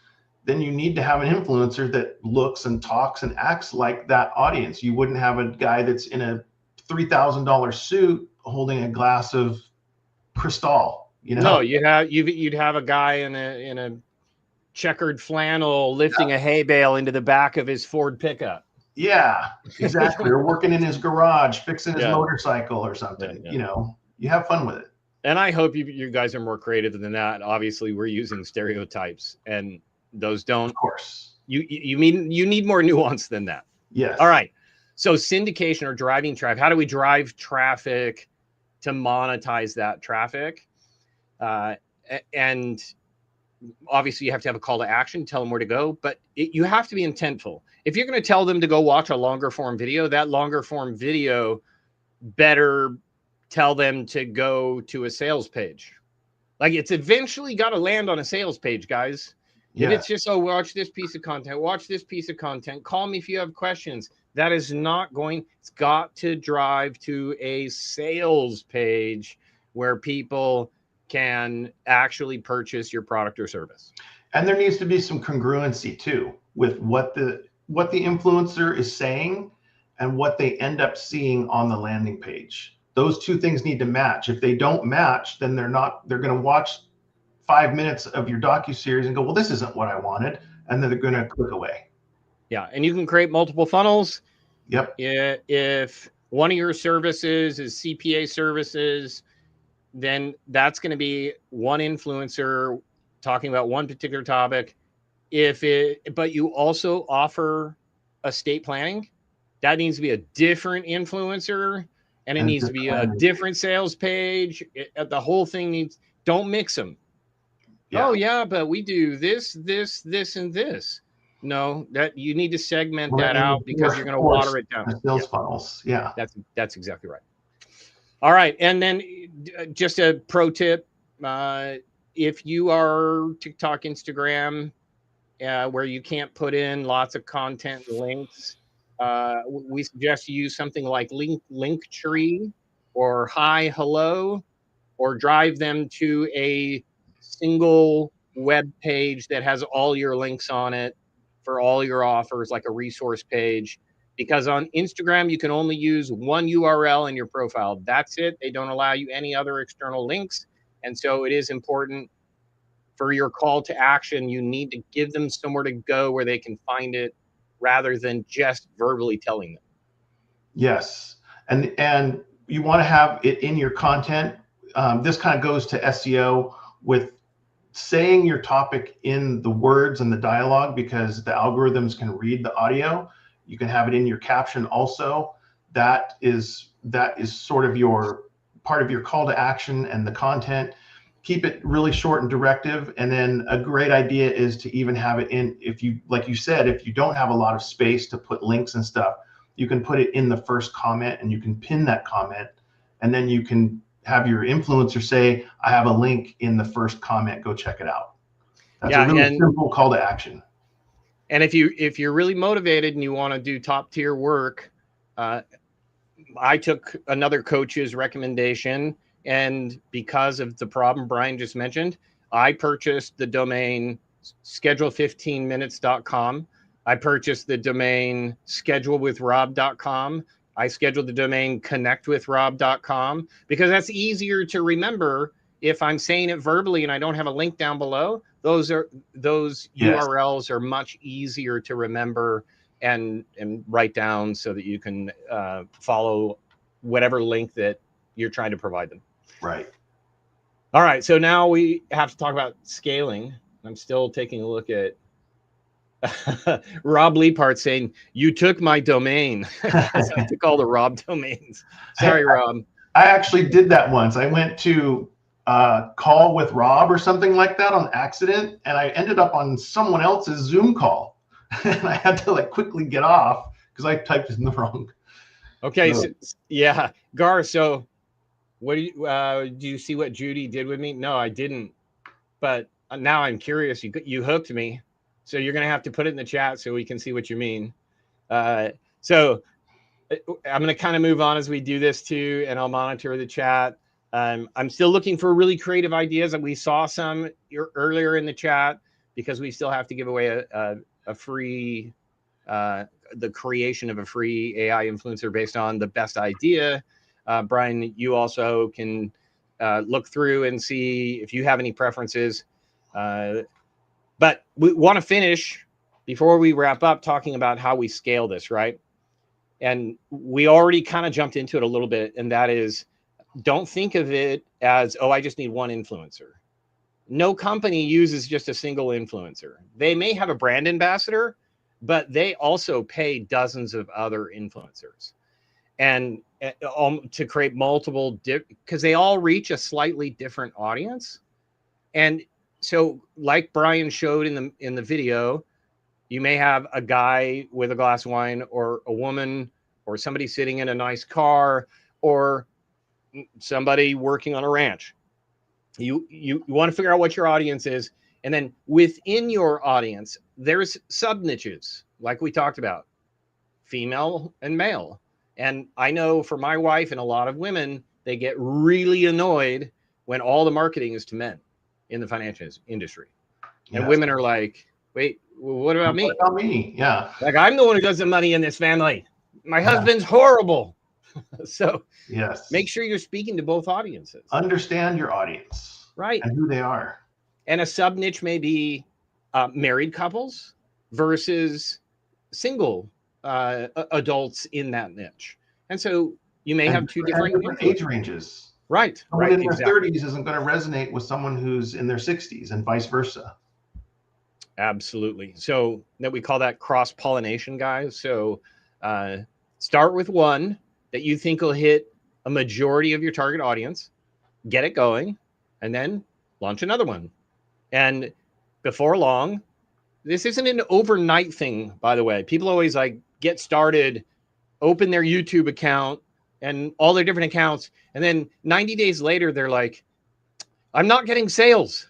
then you need to have an influencer that looks and talks and acts like that audience. You wouldn't have a guy that's in a $3,000 suit holding a glass of Cristal. No, you'd have a guy in a checkered flannel lifting a hay bale into the back of his Ford pickup. Yeah, exactly. Or working in his garage, fixing his motorcycle or something. You have fun with it. And I hope you guys are more creative than that. Obviously, we're using stereotypes, and those don't. Of course. You need more nuance than that. Yes. All right. So syndication, or driving traffic. How do we drive traffic to monetize that traffic? And obviously you have to have a call to action, tell them where to go, but you have to be intentful. If you're going to tell them to go watch a longer form video, that longer form video better tell them to go to a sales page. Like, it's eventually got to land on a sales page, guys. If it's just, oh, watch this piece of content, call me if you have questions. That is not going, it's got to drive to a sales page where people can actually purchase your product or service. And there needs to be some congruency too with what the influencer is saying and what they end up seeing on the landing page. Those two things need to match. If they don't match, then they're going to watch 5 minutes of your docuseries and go, well, this isn't what I wanted. And then they're going to click away. Yeah. And you can create multiple funnels. Yep. If one of your services is CPA services, then that's going to be one influencer talking about one particular topic. But you also offer estate planning, that needs to be a different influencer, and it needs to be a different sales page. The whole thing don't mix them. Oh yeah, but we do this, this, this, and this. No, that you need to segment that out because you're going to water it down. Sales funnels. Yeah. That's exactly right. All right, and then just a pro tip: if you are TikTok, Instagram, where you can't put in lots of content links, we suggest you use something like Linktree or Hi Hello, or drive them to a single web page that has all your links on it for all your offers, like a resource page. Because on Instagram, you can only use one URL in your profile. That's it. They don't allow you any other external links. And so it is important for your call to action. You need to give them somewhere to go where they can find it rather than just verbally telling them. Yes. And you want to have it in your content. This kind of goes to SEO with saying your topic in the words and the dialogue, because the algorithms can read the audio. You can have it in your caption also. That is sort of your part of your call to action and the content. Keep it really short and directive. And then a great idea is to even have it in, if you, like you said, if you don't have a lot of space to put links and stuff, you can put it in the first comment and you can pin that comment. And then you can have your influencer say, I have a link in the first comment, go check it out. That's a really simple call to action. And if you're really motivated and you want to do top tier work, I took another coach's recommendation, and because of the problem Brian just mentioned, I purchased the domain schedule15minutes.com. I purchased the domain schedulewithrob.com. I scheduled the domain connectwithrob.com because that's easier to remember if I'm saying it verbally and I don't have a link down below. Those URLs are much easier to remember and write down so that you can follow whatever link that you're trying to provide them. Right. All right. So now we have to talk about scaling. I'm still taking a look at Rob Leapart saying, you took my domain. I took all the Rob domains. Sorry, Rob. I actually did that once. I went to call with Rob or something like that on accident, and I ended up on someone else's Zoom call. And I had to like quickly get off because I typed it in the wrong. Okay. So, yeah. Gar, so what do you see what Judy did with me? No, I didn't. But now I'm curious. You hooked me. So you're going to have to put it in the chat so we can see what you mean. So I'm going to kind of move on as we do this too, and I'll monitor the chat. I'm still looking for really creative ideas, and we saw some earlier in the chat because we still have to give away a free, the creation of a free AI influencer based on the best idea. Brian, you also can look through and see if you have any preferences. But we want to finish before we wrap up talking about how we scale this, right? And we already kind of jumped into it a little bit, and that is, don't think of it as, oh, I just need one influencer. No company uses just a single influencer. They may have a brand ambassador, but they also pay dozens of other influencers. And to create multiple, because they all reach a slightly different audience. And so like Brian showed in the video, you may have a guy with a glass of wine, or a woman, or somebody sitting in a nice car, or somebody working on a ranch. You want to figure out what your audience is. And then within your audience, there's sub niches, like we talked about, female and male. And I know for my wife and a lot of women, they get really annoyed when all the marketing is to men in the financial industry. And Yes. women are like, wait, what about me? What about me? Yeah. Like, I'm the one who does the money in this family. My husband's horrible. So yes, make sure you're speaking to both audiences. Understand your audience. Right. And who they are. And a sub niche may be married couples versus single adults in that niche. And so you may have two different age ranges. Right. Someone right. in their 30s isn't going to resonate with someone who's in their 60s, and vice versa. Absolutely. So that we call that cross-pollination, guys. So start with one that you think will hit a majority of your target audience, get it going, and then launch another one. And before long, this isn't an overnight thing, by the way. People always like get started, open their YouTube account and all their different accounts. And then 90 days later, they're like, I'm not getting sales.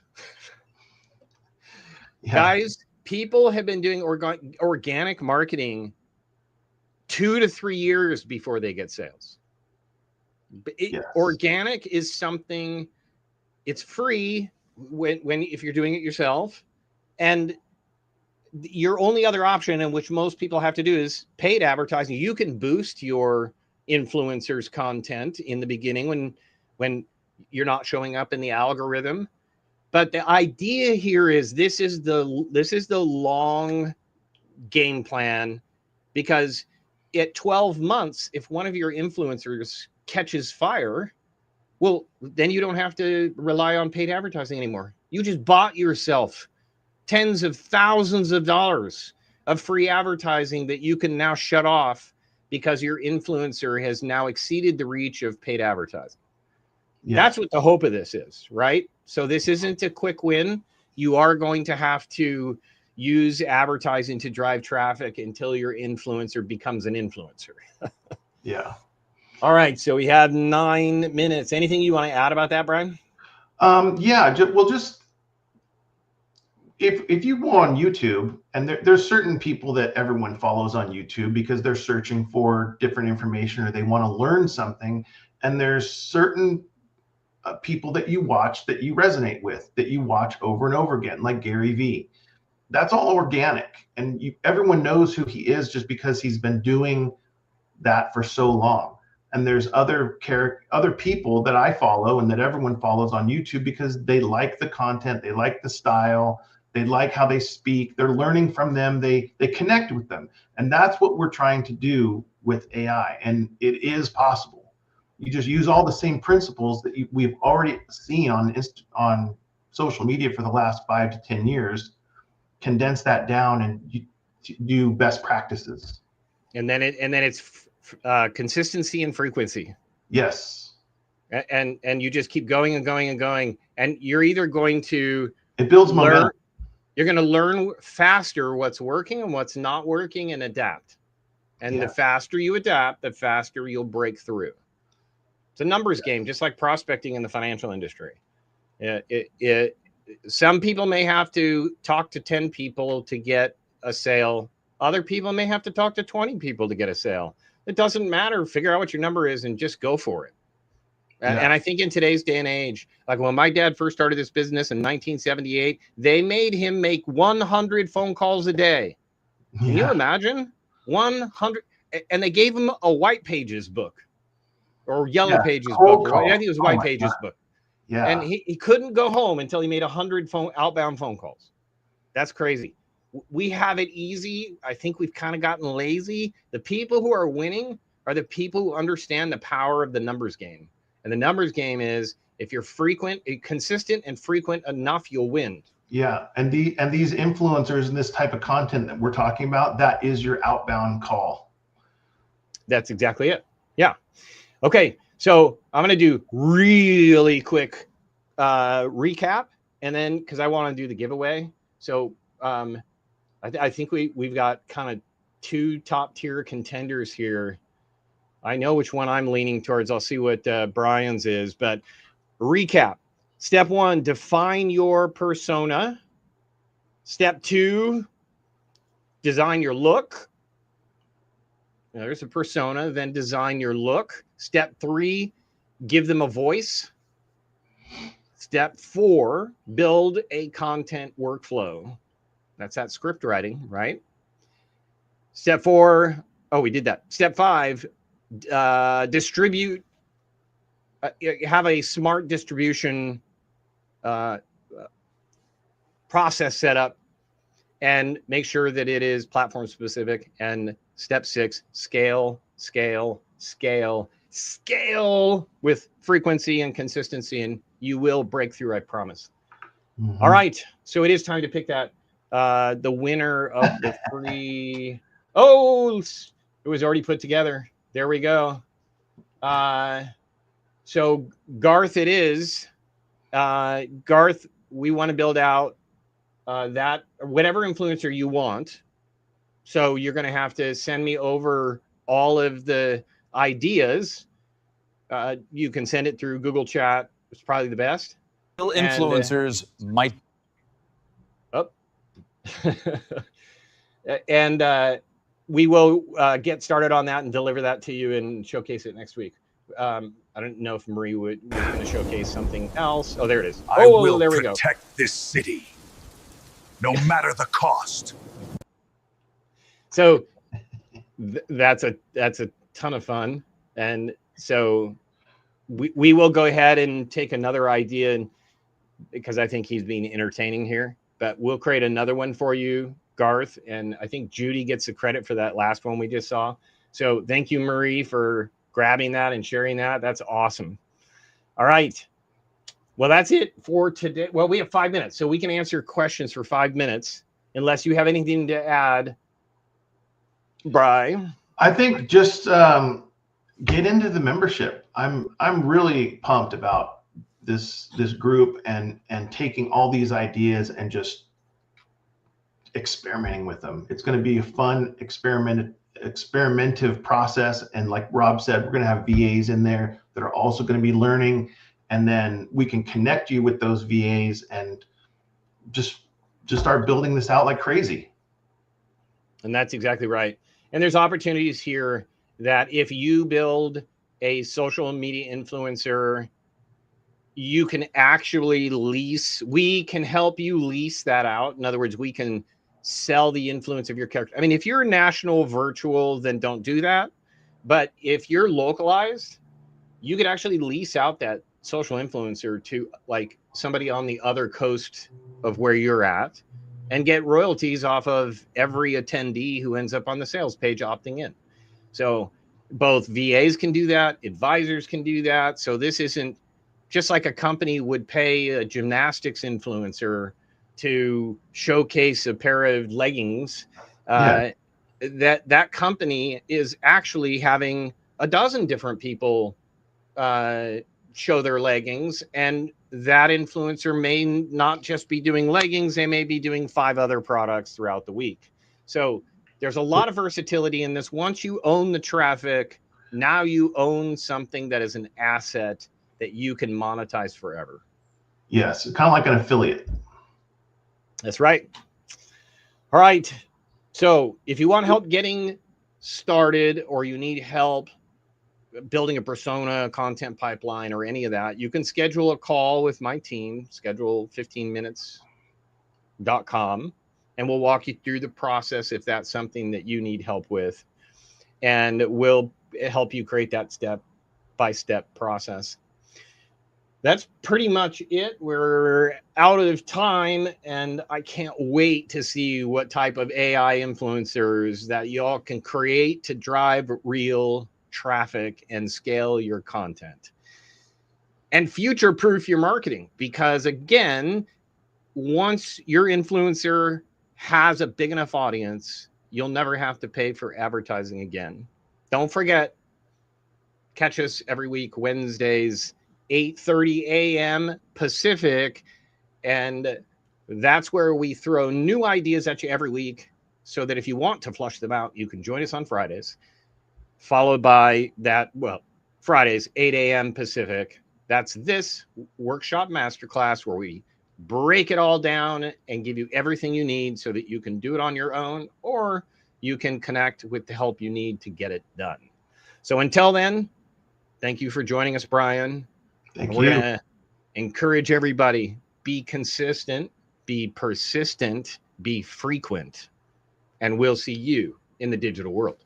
Yeah. Guys, people have been doing organic marketing 2 to 3 years before they get sales. Yes. Organic is something, it's free when if you're doing it yourself. And your only other option, in which most people have to do, is paid advertising. You can boost your influencers' content in the beginning when you're not showing up in the algorithm. But the idea here is this is the long game plan, because at 12 months, if one of your influencers catches fire, well, then you don't have to rely on paid advertising anymore. You just bought yourself tens of thousands of dollars of free advertising that you can now shut off because your influencer has now exceeded the reach of paid advertising. Yeah. That's what the hope of this is, right? So this isn't a quick win. You are going to have to use advertising to drive traffic until your influencer becomes an influencer. Yeah. All right. So we had 9 minutes. Anything you want to add about that, Brian? Yeah. Just if you go on YouTube, and there's certain people that everyone follows on YouTube because they're searching for different information or they want to learn something, and there's certain people that you watch that you resonate with, that you watch over and over again, like Gary Vee. That's all organic, and everyone knows who he is just because he's been doing that for so long. And there's other people that I follow and that everyone follows on YouTube because they like the content, they like the style, they like how they speak, they're learning from them, they connect with them. And that's what we're trying to do with AI, and it is possible. You just use all the same principles that we've already seen on social media for the last 5 to 10 years, condense that down, and you do best practices. And then it's consistency and frequency. Yes. And you just keep going and going and going, and you're either going to it builds momentum. You're going to learn faster what's working and what's not working and adapt. And the faster you adapt, the faster you'll break through. It's a numbers game, just like prospecting in the financial industry. Some people may have to talk to 10 people to get a sale. Other people may have to talk to 20 people to get a sale. It doesn't matter. Figure out what your number is and just go for it. Yeah. And I think in today's day and age, like when my dad first started this business in 1978, they made him make 100 phone calls a day. Can you imagine? 100. And they gave him a White Pages book or Yellow Pages book. I think it was White Pages book. Yeah. And he couldn't go home until he made 100 outbound phone calls. That's crazy. We have it easy. I think we've kind of gotten lazy. The people who are winning are the people who understand the power of the numbers game. And the numbers game is, if you're consistent and frequent enough, you'll win. Yeah. And these influencers and this type of content that we're talking about, that is your outbound call. That's exactly it. Yeah. Okay. So I'm going to do really quick recap, and then because I want to do the giveaway. So I think we've got kind of 2 top tier contenders here. I know which one I'm leaning towards. I'll see what Brian's is, but recap. Step 1, define your persona. Step 2, design your look. Now, there's a persona, then design your look. Step 3, give them a voice. Step 4, build a content workflow. That's that script writing, right? Step 4, we did that. Step 5, distribute, have a smart distribution process set up, and make sure that it is platform specific. And step 6, scale, scale, scale, scale with frequency and consistency, and you will break through, I promise. Mm-hmm. All right, so it is time to pick that the winner of the free. Oh, it was already put together. There we go. So Garth, it is. Garth, we want to build out that whatever influencer you want. So you're going to have to send me over all of the ideas. You can send it through Google Chat. It's probably the best. Influencers might. Oh. And we will get started on that and deliver that to you and showcase it next week. I don't know if Marie was going to showcase something else. Oh, there it is. I will there we go. protect this city, no matter the cost. So that's a ton of fun, and so we will go ahead and take another idea, and because I think he's being entertaining here, but we'll create another one for you, Garth, and I think Judy gets the credit for that last one we just saw. So thank you, Marie, for grabbing that and sharing that. That's awesome. All right. Well, that's it for today. Well, we have 5 minutes, so we can answer questions for 5 minutes, unless you have anything to add, Bri. I think just get into the membership. I'm really pumped about this group and taking all these ideas and just experimenting with them. It's going to be a fun experimentative process, and like Rob said, we're going to have VAs in there that are also going to be learning, and then we can connect you with those VAs and just start building this out like crazy. And that's exactly right. And there's opportunities here that if you build a social media influencer, you can actually lease. We can help you lease that out. In other words, we can sell the influence of your character. I mean, if you're national virtual, then don't do that. But if you're localized, you could actually lease out that social influencer to like somebody on the other coast of where you're at, and get royalties off of every attendee who ends up on the sales page opting in. So both VAs can do that, advisors can do that. So this isn't just like a company would pay a gymnastics influencer to showcase a pair of leggings. That company is actually having a dozen different people show their leggings, and that influencer may not just be doing leggings, they may be doing 5 other products throughout the week. So there's a lot of versatility in this. Once you own the traffic, now you own something that is an asset that you can monetize forever. Yes, kind of like an affiliate. That's right. All right. So if you want help getting started, or you need help building a persona, content pipeline, or any of that, you can schedule a call with my team, schedule15minutes.com, and we'll walk you through the process if that's something that you need help with. And we'll help you create that step-by-step process. That's pretty much it. We're out of time, and I can't wait to see what type of AI influencers that y'all can create to drive real traffic and scale your content and future-proof your marketing. Because again, once your influencer has a big enough audience, you'll never have to pay for advertising again. Don't forget, catch us every week, Wednesdays, 8:30 a.m. Pacific. And that's where we throw new ideas at you every week, so that if you want to flush them out, you can join us on Fridays, followed by that, well, Fridays, 8 a.m. Pacific. That's this workshop masterclass where we break it all down and give you everything you need so that you can do it on your own, or you can connect with the help you need to get it done. So until then, thank you for joining us, Brian. Thank We're you. going to encourage everybody, be consistent, be persistent, be frequent, and we'll see you in the digital world.